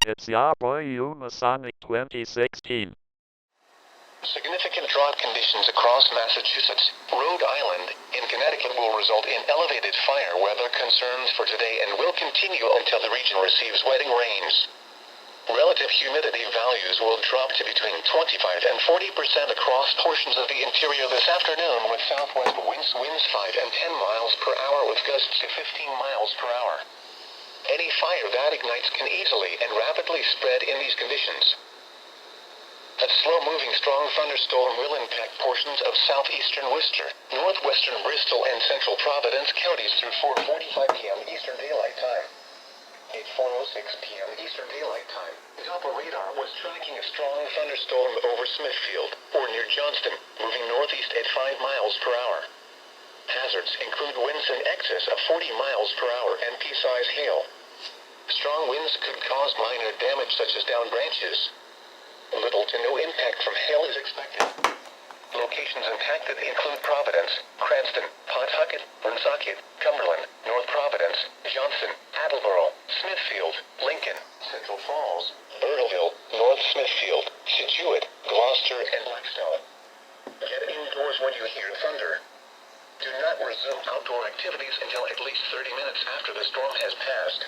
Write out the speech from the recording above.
It's your boy Umasonic 2016. Significant drought conditions across Massachusetts, Rhode Island, and Connecticut will result in elevated fire weather concerns for today and will continue until the region receives wetting rains. Relative humidity values will drop to between 25 and 40% across portions of the interior this afternoon, with southwest winds 5 and 10 miles per hour with gusts to 15 miles per hour. Any fire that ignites can easily and rapidly spread in these conditions. A slow-moving strong thunderstorm will impact portions of southeastern Worcester, northwestern Bristol, and central Providence counties through 4:45 p.m. Eastern Daylight Time. At 4:06 p.m. Eastern Daylight Time, Doppler radar was tracking a strong thunderstorm over Smithfield, or near Johnston, moving northeast at 5 miles per hour. Hazards include winds in excess of 40 miles per hour and pea-size hail. Strong winds could cause minor damage such as downed branches. Little to no impact from hail is expected. Locations impacted include Providence, Cranston, Pawtucket, Woonsocket, Cumberland, North Providence, Johnson, Attleboro, Smithfield, Lincoln, Central Falls, Burteville, North Smithfield, Scituate, Gloucester, and Blackstone. Get indoors when you hear thunder. Do not resume outdoor activities until at least 30 minutes after the storm has passed.